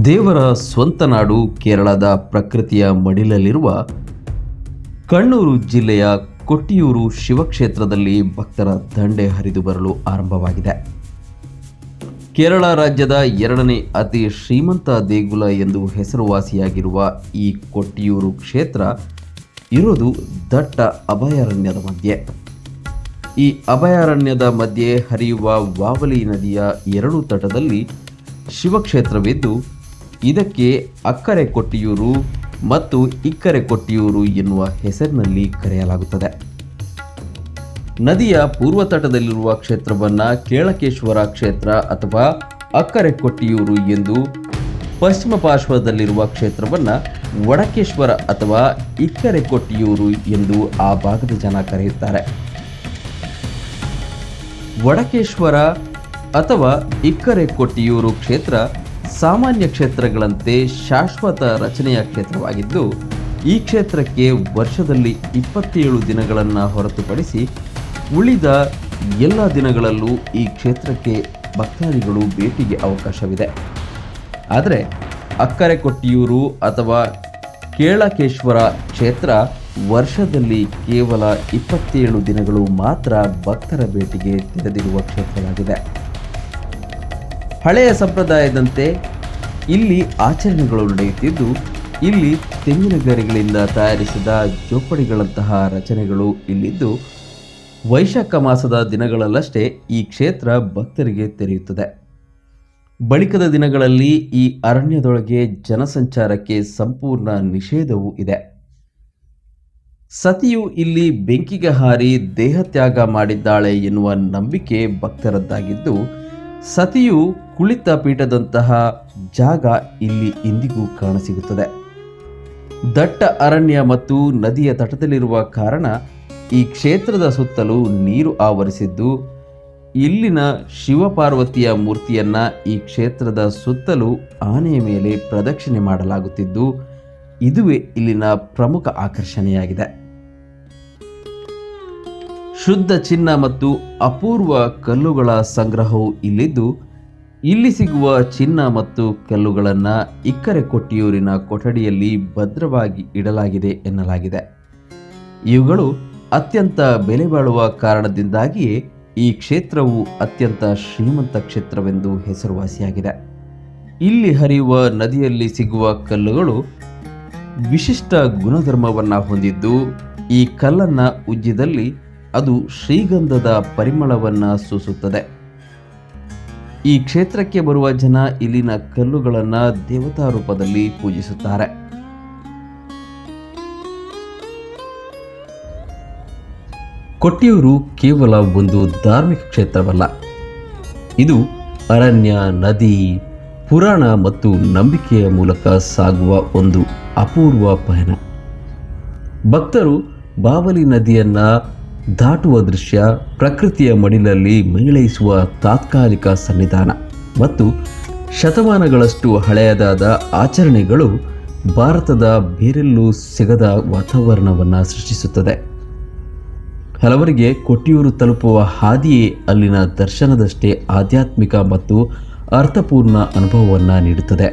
ದೇವರ ಸ್ವಂತ ನಾಡು ಕೇರಳದ ಪ್ರಕೃತಿಯ ಮಡಿಲಲ್ಲಿರುವ ಕಣ್ಣೂರು ಜಿಲ್ಲೆಯ ಕೊಟ್ಟಿಯೂರು ಶಿವಕ್ಷೇತ್ರದಲ್ಲಿ ಭಕ್ತರ ದಂಡೆ ಹರಿದು ಬರಲು ಆರಂಭವಾಗಿದೆ. ಕೇರಳ ರಾಜ್ಯದ ಎರಡನೇ ಅತಿ ಶ್ರೀಮಂತ ದೇಗುಲ ಎಂದು ಹೆಸರುವಾಸಿಯಾಗಿರುವ ಈ ಕೊಟ್ಟಿಯೂರು ಕ್ಷೇತ್ರ ಇರೋದು ದಟ್ಟ ಅಭಯಾರಣ್ಯದ ಮಧ್ಯೆ. ಈ ಅಭಯಾರಣ್ಯದ ಮಧ್ಯೆ ಹರಿಯುವ ವಾವಲಿ ನದಿಯ ಎರಡು ತಟದಲ್ಲಿ ಶಿವಕ್ಷೇತ್ರವಿದ್ದು, ಇದಕ್ಕೆ ಅಕ್ಕರೆ ಕೊಟ್ಟಿಯೂರು ಮತ್ತು ಇಕ್ಕರೆ ಕೊಟ್ಟಿಯೂರು ಎನ್ನುವ ಹೆಸರಿನಲ್ಲಿ ಕರೆಯಲಾಗುತ್ತದೆ. ನದಿಯ ಪೂರ್ವ ತಟದಲ್ಲಿರುವ ಕ್ಷೇತ್ರವನ್ನು ಕೇಳಕೇಶ್ವರ ಕ್ಷೇತ್ರ ಅಥವಾ ಅಕ್ಕರೆ ಕೊಟ್ಟಿಯೂರು ಎಂದು, ಪಶ್ಚಿಮ ಪಾರ್ಶ್ವದಲ್ಲಿರುವ ಕ್ಷೇತ್ರವನ್ನು ವಡಕೇಶ್ವರ ಅಥವಾ ಇಕ್ಕರೆ ಕೊಟ್ಟಿಯೂರು ಎಂದು ಆ ಭಾಗದ ಜನ ಕರೆಯುತ್ತಾರೆ. ವಡಕೇಶ್ವರ ಅಥವಾ ಇಕ್ಕರೆ ಕೊಟ್ಟಿಯೂರು ಕ್ಷೇತ್ರ ಸಾಮಾನ್ಯ ಕ್ಷೇತ್ರಗಳಂತೆ ಶಾಶ್ವತ ರಚನೆಯ ಕ್ಷೇತ್ರವಾಗಿದ್ದು, ಈ ಕ್ಷೇತ್ರಕ್ಕೆ ವರ್ಷದಲ್ಲಿ 27 ದಿನಗಳನ್ನು ಹೊರತುಪಡಿಸಿ ಉಳಿದ ಎಲ್ಲ ದಿನಗಳಲ್ಲೂ ಈ ಕ್ಷೇತ್ರಕ್ಕೆ ಭಕ್ತಾದಿಗಳು ಭೇಟಿಗೆ ಅವಕಾಶವಿದೆ. ಆದರೆ ಅಕ್ಕರೆ ಕೊಟ್ಟಿಯೂರು ಅಥವಾ ಕೇಳಕೇಶ್ವರ ಕ್ಷೇತ್ರ ವರ್ಷದಲ್ಲಿ ಕೇವಲ 27 ದಿನಗಳು ಮಾತ್ರ ಭಕ್ತರ ಭೇಟಿಗೆ ತೆರೆದಿರುವ ಕ್ಷೇತ್ರವಾಗಿದೆ. ಹಳೆಯ ಸಂಪ್ರದಾಯದಂತೆ ಇಲ್ಲಿ ಆಚರಣೆಗಳು ನಡೆಯುತ್ತಿದ್ದು, ಇಲ್ಲಿ ತೆಂಗಿನ ಗರಿಗಳಿಂದ ತಯಾರಿಸಿದ ಜೋಪಡಿಗಳಂತಹ ರಚನೆಗಳು ಇಲ್ಲಿದ್ದು, ವೈಶಾಖ ಮಾಸದ ದಿನಗಳಲ್ಲಷ್ಟೇ ಈ ಕ್ಷೇತ್ರ ಭಕ್ತರಿಗೆ ತೆರೆಯುತ್ತದೆ. ಬಳಿಕದ ದಿನಗಳಲ್ಲಿ ಈ ಅರಣ್ಯದೊಳಗೆ ಜನಸಂಚಾರಕ್ಕೆ ಸಂಪೂರ್ಣ ನಿಷೇಧವೂ ಇದೆ. ಸತಿಯು ಇಲ್ಲಿ ಬೆಂಕಿಗೆ ಹಾರಿ ದೇಹತ್ಯಾಗ ಮಾಡಿದ್ದಾಳೆ ಎನ್ನುವ ನಂಬಿಕೆ ಭಕ್ತರದ್ದಾಗಿದ್ದು, ಸತಿಯು ಕುಳಿತ ಪೀಠದಂತಹ ಜಾಗ ಇಲ್ಲಿ ಇಂದಿಗೂ ಕಾಣಸಿಗುತ್ತದೆ. ದಟ್ಟ ಅರಣ್ಯ ಮತ್ತು ನದಿಯ ತಟದಲ್ಲಿರುವ ಕಾರಣ ಈ ಕ್ಷೇತ್ರದ ಸುತ್ತಲೂ ನೀರು ಆವರಿಸಿದ್ದು, ಇಲ್ಲಿನ ಶಿವಪಾರ್ವತಿಯ ಮೂರ್ತಿಯನ್ನ ಈ ಕ್ಷೇತ್ರದ ಸುತ್ತಲೂ ಆನೆಯ ಮೇಲೆ ಪ್ರದಕ್ಷಿಣೆ ಮಾಡಲಾಗುತ್ತಿದ್ದು, ಇದುವೇ ಇಲ್ಲಿನ ಪ್ರಮುಖ ಆಕರ್ಷಣೆಯಾಗಿದೆ. ಶುದ್ಧ ಚಿನ್ನ ಮತ್ತು ಅಪೂರ್ವ ಕಲ್ಲುಗಳ ಸಂಗ್ರಹವು ಇಲ್ಲಿದ್ದು, ಇಲ್ಲಿ ಸಿಗುವ ಚಿನ್ನ ಮತ್ತು ಕಲ್ಲುಗಳನ್ನು ಇಕ್ಕರೆ ಕೊಟ್ಟಿಯೂರಿನ ಕೊಠಡಿಯಲ್ಲಿ ಭದ್ರವಾಗಿ ಇಡಲಾಗಿದೆ ಎನ್ನಲಾಗಿದೆ. ಇವುಗಳು ಅತ್ಯಂತ ಬೆಲೆ ಬಾಳುವ ಕಾರಣದಿಂದಾಗಿಯೇ ಈ ಕ್ಷೇತ್ರವು ಅತ್ಯಂತ ಶ್ರೀಮಂತ ಕ್ಷೇತ್ರವೆಂದು ಹೆಸರುವಾಸಿಯಾಗಿದೆ. ಇಲ್ಲಿ ಹರಿಯುವ ನದಿಯಲ್ಲಿ ಸಿಗುವ ಕಲ್ಲುಗಳು ವಿಶಿಷ್ಟ ಗುಣಧರ್ಮವನ್ನು ಹೊಂದಿದ್ದು, ಈ ಕಲ್ಲನ್ನು ಉಜ್ಜಿದಲ್ಲಿ ಅದು ಶ್ರೀಗಂಧದ ಪರಿಮಳವನ್ನು ಸೂಸುತ್ತದೆ. ಈ ಕ್ಷೇತ್ರಕ್ಕೆ ಬರುವ ಜನ ಇಲ್ಲಿನ ಕಲ್ಲುಗಳನ್ನು ದೇವತಾ ರೂಪದಲ್ಲಿ ಪೂಜಿಸುತ್ತಾರೆ. ಕೊಟ್ಟಿಯೂರು ಕೇವಲ ಒಂದು ಧಾರ್ಮಿಕ ಕ್ಷೇತ್ರವಲ್ಲ, ಇದು ಅರಣ್ಯ, ನದಿ, ಪುರಾಣ ಮತ್ತು ನಂಬಿಕೆಯ ಮೂಲಕ ಸಾಗುವ ಒಂದು ಅಪೂರ್ವ ಪಯಣ. ಭಕ್ತರು ಬಾವಲಿ ನದಿಯನ್ನು ದಾಟುವ ದೃಶ್ಯ, ಪ್ರಕೃತಿಯ ಮಡಿಲಲ್ಲಿ ಮೈಳೈಸುವ ತಾತ್ಕಾಲಿಕ ಸನ್ನಿಧಾನ ಮತ್ತು ಶತಮಾನಗಳಷ್ಟು ಹಳೆಯದಾದ ಆಚರಣೆಗಳು ಭಾರತದ ಬೇರೆಲ್ಲೂ ಸಿಗದ ವಾತಾವರಣವನ್ನು ಸೃಷ್ಟಿಸುತ್ತದೆ. ಹಲವರಿಗೆ ಕೊಟ್ಟಿಯೂರು ತಲುಪುವ ಹಾದಿಯೇ ಅಲ್ಲಿನ ದರ್ಶನದಷ್ಟೇ ಆಧ್ಯಾತ್ಮಿಕ ಮತ್ತು ಅರ್ಥಪೂರ್ಣ ಅನುಭವವನ್ನು ನೀಡುತ್ತದೆ.